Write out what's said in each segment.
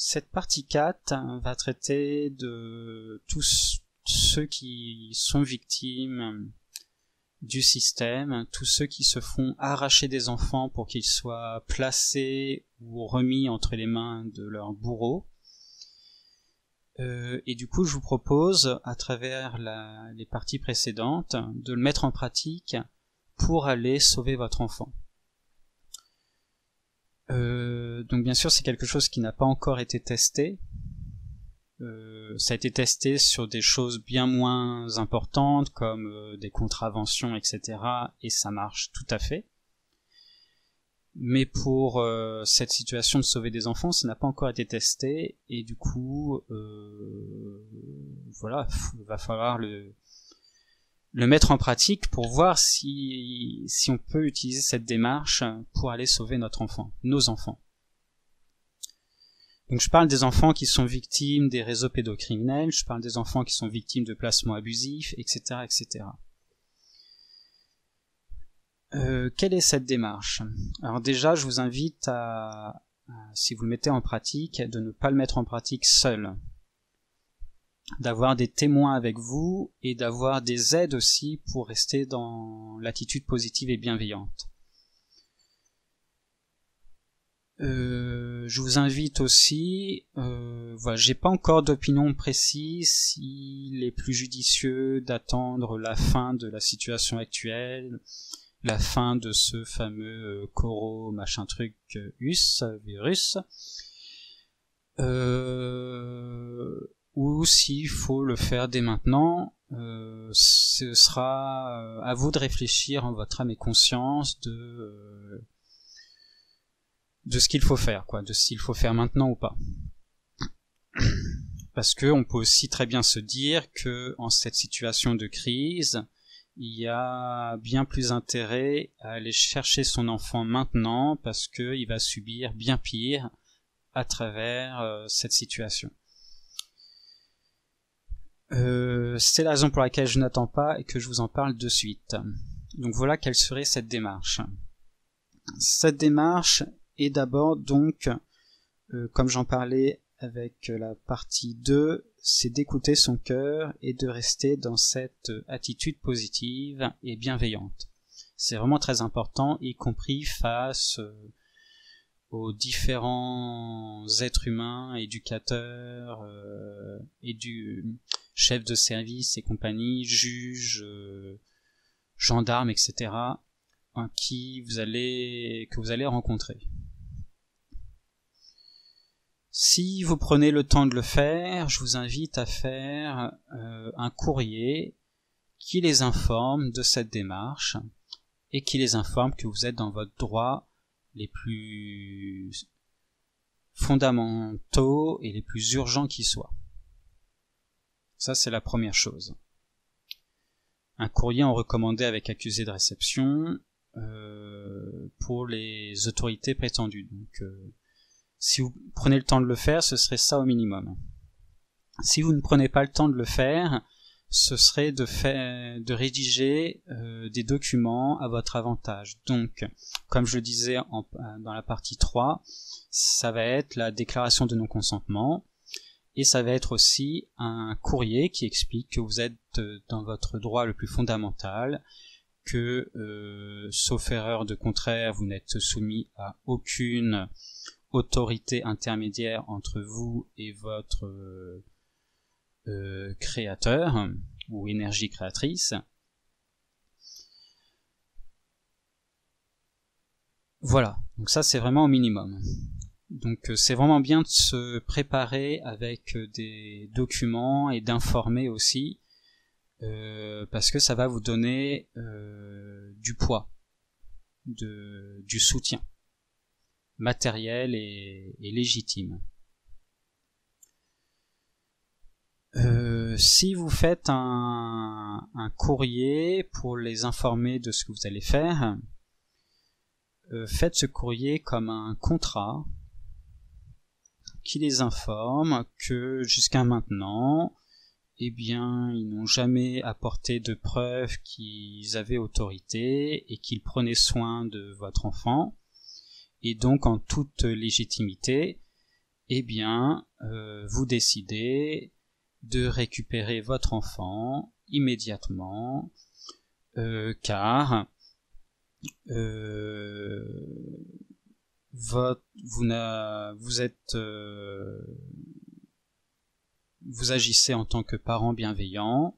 Cette partie 4 va traiter de tous ceux qui sont victimes du système, tous ceux qui se font arracher des enfants pour qu'ils soient placés ou remis entre les mains de leurs bourreaux. Et du coup, je vous propose, à travers les parties précédentes, de le mettre en pratique pour aller sauver votre enfant. Donc bien sûr, c'est quelque chose qui n'a pas encore été testé. Ça a été testé sur des choses bien moins importantes, comme des contraventions, etc. Et ça marche tout à fait. Mais pour cette situation de sauver des enfants, ça n'a pas encore été testé. Et du coup, voilà, il va falloir le mettre en pratique pour voir si on peut utiliser cette démarche pour aller sauver notre enfant, nos enfants. Donc je parle des enfants qui sont victimes des réseaux pédocriminels, je parle des enfants qui sont victimes de placements abusifs, etc., etc. Quelle est cette démarche? Alors déjà, je vous invite à, si vous le mettez en pratique, de ne pas le mettre en pratique seul. D'avoir des témoins avec vous et d'avoir des aides aussi pour rester dans l'attitude positive et bienveillante. Je vous invite aussi, voilà, j'ai pas encore d'opinion précise s'il est plus judicieux d'attendre la fin de la situation actuelle, la fin de ce fameux coro machin truc virus, ou s'il faut le faire dès maintenant. Ce sera à vous de réfléchir en votre âme et conscience de ce qu'il faut faire, quoi, de s'il faut faire maintenant ou pas. Parce que on peut aussi très bien se dire que en cette situation de crise, il y a bien plus intérêt à aller chercher son enfant maintenant parce que il va subir bien pire à travers cette situation. C'est la raison pour laquelle je n'attends pas et que je vous en parle de suite. Donc voilà quelle serait cette démarche. Cette démarche est d'abord donc, comme j'en parlais avec la partie 2, c'est d'écouter son cœur et de rester dans cette attitude positive et bienveillante. C'est vraiment très important, y compris face aux différents êtres humains, éducateurs et du chef de service et compagnie, juges, gendarmes, etc., que vous allez rencontrer. Si vous prenez le temps de le faire, je vous invite à faire un courrier qui les informe de cette démarche et qui les informe que vous êtes dans votre droit les plus fondamentaux et les plus urgents qui soient. Ça, c'est la première chose. Un courrier en recommandé avec accusé de réception pour les autorités prétendues. Donc, si vous prenez le temps de le faire, ce serait ça au minimum. Si vous ne prenez pas le temps de le faire, ce serait de rédiger des documents à votre avantage. Donc, comme je le disais dans la partie 3, ça va être la déclaration de non-consentement, et ça va être aussi un courrier qui explique que vous êtes dans votre droit le plus fondamental, que, sauf erreur de contraire, vous n'êtes soumis à aucune autorité intermédiaire entre vous et votre créateur ou énergie créatrice. Voilà, donc ça c'est vraiment au minimum. Donc c'est vraiment bien de se préparer avec des documents et d'informer aussi, parce que ça va vous donner du poids, du soutien matériel et légitime. Si vous faites un courrier pour les informer de ce que vous allez faire, faites ce courrier comme un contrat qui les informe que jusqu'à maintenant, eh bien, ils n'ont jamais apporté de preuves qu'ils avaient autorité et qu'ils prenaient soin de votre enfant. Et donc, en toute légitimité, eh bien, vous décidez de récupérer votre enfant immédiatement, car vous agissez en tant que parent bienveillant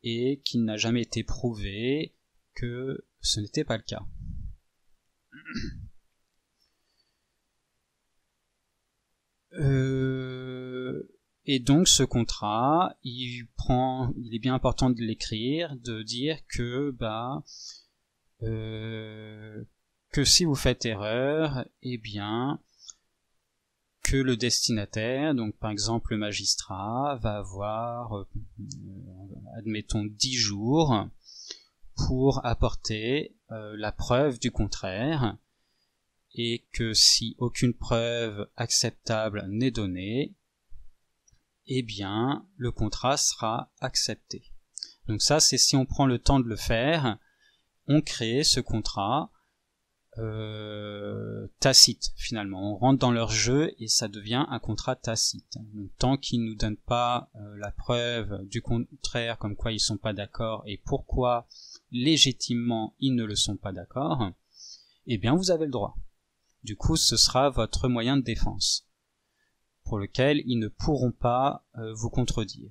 et qu'il n'a jamais été prouvé que ce n'était pas le cas. Et donc ce contrat, il est bien important de l'écrire, de dire que que si vous faites erreur, eh bien que le destinataire, donc par exemple le magistrat, va avoir admettons 10 jours pour apporter la preuve du contraire, et que si aucune preuve acceptable n'est donnée, eh bien le contrat sera accepté. Donc ça, c'est si on prend le temps de le faire, on crée ce contrat tacite finalement. On rentre dans leur jeu et ça devient un contrat tacite. Donc, tant qu'ils ne nous donnent pas la preuve du contraire, comme quoi ils sont pas d'accord et pourquoi légitimement ils ne le sont pas d'accord, eh bien vous avez le droit. Du coup, ce sera votre moyen de défense, pour lequel ils ne pourront pas vous contredire.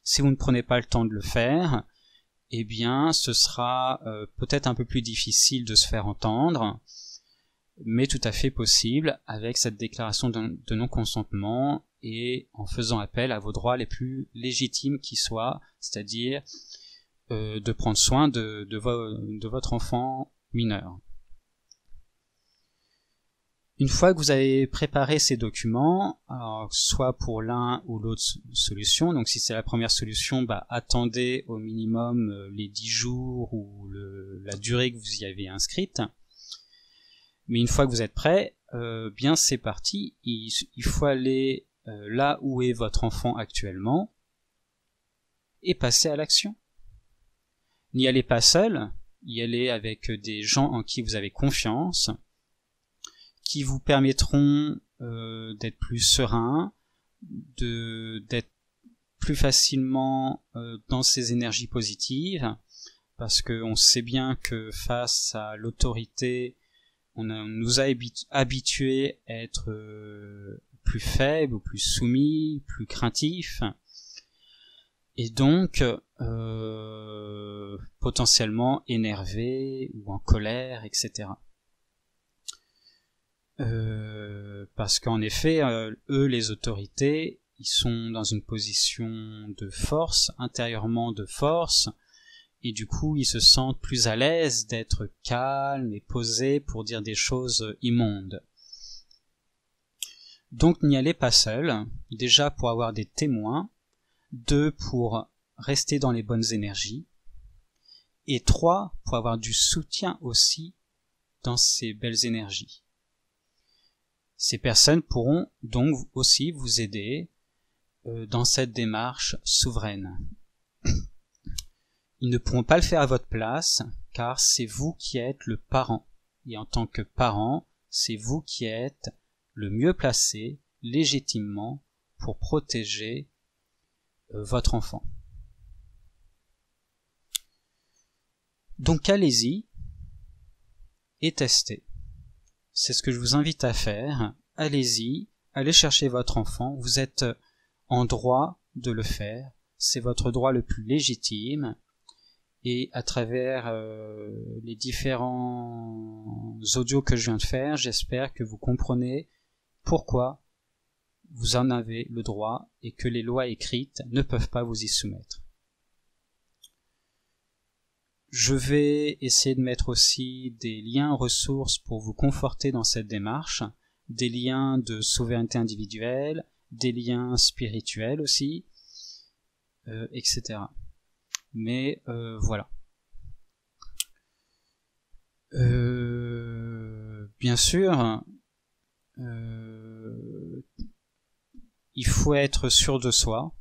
Si vous ne prenez pas le temps de le faire, eh bien, ce sera peut-être un peu plus difficile de se faire entendre, mais tout à fait possible avec cette déclaration de non-consentement et en faisant appel à vos droits les plus légitimes qui soient, c'est-à-dire de prendre soin de votre enfant mineur. Une fois que vous avez préparé ces documents, alors soit pour l'un ou l'autre solution, donc si c'est la première solution, attendez au minimum les 10 jours ou la durée que vous y avez inscrite. Mais une fois que vous êtes prêt, bien c'est parti, il faut aller là où est votre enfant actuellement et passer à l'action. N'y allez pas seul, y allez avec des gens en qui vous avez confiance, qui vous permettront d'être plus serein, d'être plus facilement dans ces énergies positives, parce qu'on sait bien que face à l'autorité, on nous a habitués à être plus faibles, ou plus soumis, plus craintifs, et donc potentiellement énervés ou en colère, etc. Parce qu'en effet, eux, les autorités, ils sont dans une position de force, intérieurement de force, et du coup, ils se sentent plus à l'aise d'être calmes et posés pour dire des choses immondes. Donc, n'y allez pas seul, déjà pour avoir des témoins, 2 pour rester dans les bonnes énergies, et 3 pour avoir du soutien aussi dans ces belles énergies. Ces personnes pourront donc aussi vous aider dans cette démarche souveraine. Ils ne pourront pas le faire à votre place, car c'est vous qui êtes le parent. Et en tant que parent, c'est vous qui êtes le mieux placé, légitimement, pour protéger votre enfant. Donc allez-y et testez. C'est ce que je vous invite à faire. Allez-y, allez chercher votre enfant. Vous êtes en droit de le faire. C'est votre droit le plus légitime. Et à travers les différents audios que je viens de faire, j'espère que vous comprenez pourquoi vous en avez le droit et que les lois écrites ne peuvent pas vous y soumettre. Je vais essayer de mettre aussi des liens ressources pour vous conforter dans cette démarche, des liens de souveraineté individuelle, des liens spirituels aussi, etc. Mais voilà. Bien sûr, il faut être sûr de soi.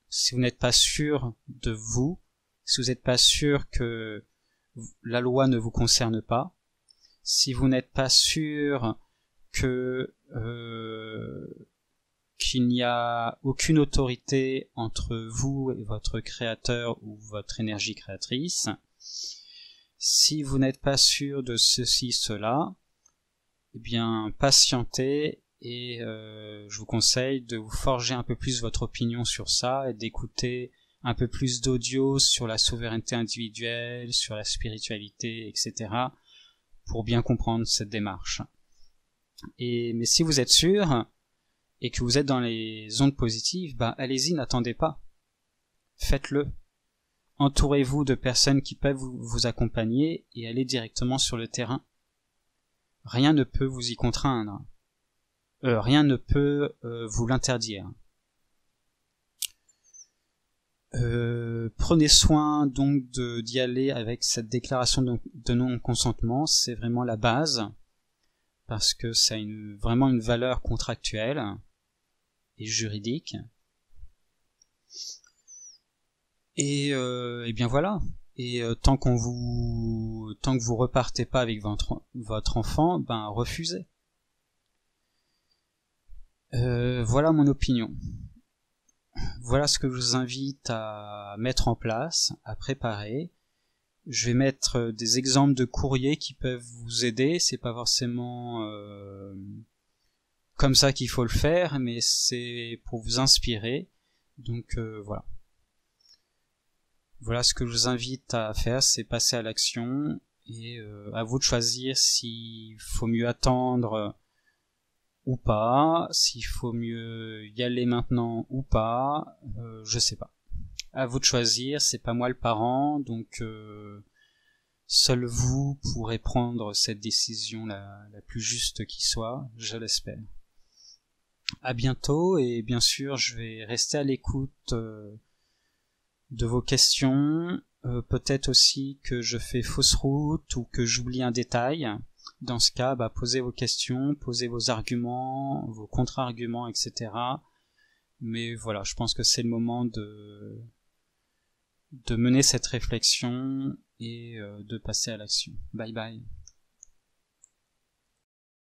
Si vous n'êtes pas sûr de vous, si vous n'êtes pas sûr que la loi ne vous concerne pas, si vous n'êtes pas sûr que il n'y a aucune autorité entre vous et votre créateur ou votre énergie créatrice. Si vous n'êtes pas sûr de ceci, cela, eh bien patientez et je vous conseille de vous forger un peu plus votre opinion sur ça et d'écouter un peu plus d'audio sur la souveraineté individuelle, sur la spiritualité, etc. pour bien comprendre cette démarche. Mais si vous êtes sûr et que vous êtes dans les ondes positives, allez-y, n'attendez pas. Faites-le. Entourez-vous de personnes qui peuvent vous accompagner et allez directement sur le terrain. Rien ne peut vous y contraindre. Rien ne peut vous l'interdire. Prenez soin donc d'y aller avec cette déclaration de non-consentement, c'est vraiment la base, parce que ça a vraiment une valeur contractuelle et juridique. Et bien voilà. Et tant que vous repartez pas avec votre enfant, refusez. Voilà mon opinion. Voilà ce que je vous invite à mettre en place, à préparer. Je vais mettre des exemples de courriers qui peuvent vous aider. C'est pas forcément comme ça qu'il faut le faire, mais c'est pour vous inspirer. Donc voilà. Voilà ce que je vous invite à faire, c'est passer à l'action et à vous de choisir s'il faut mieux attendre ou pas, s'il faut mieux y aller maintenant ou pas, je sais pas. À vous de choisir, c'est pas moi le parent, donc seul vous pourrez prendre cette décision la plus juste qui soit, je l'espère. À bientôt, et bien sûr je vais rester à l'écoute de vos questions, peut-être aussi que je fais fausse route ou que j'oublie un détail. Dans ce cas, posez vos questions, posez vos arguments, vos contre-arguments, etc. Mais voilà, je pense que c'est le moment de mener cette réflexion et de passer à l'action. Bye bye.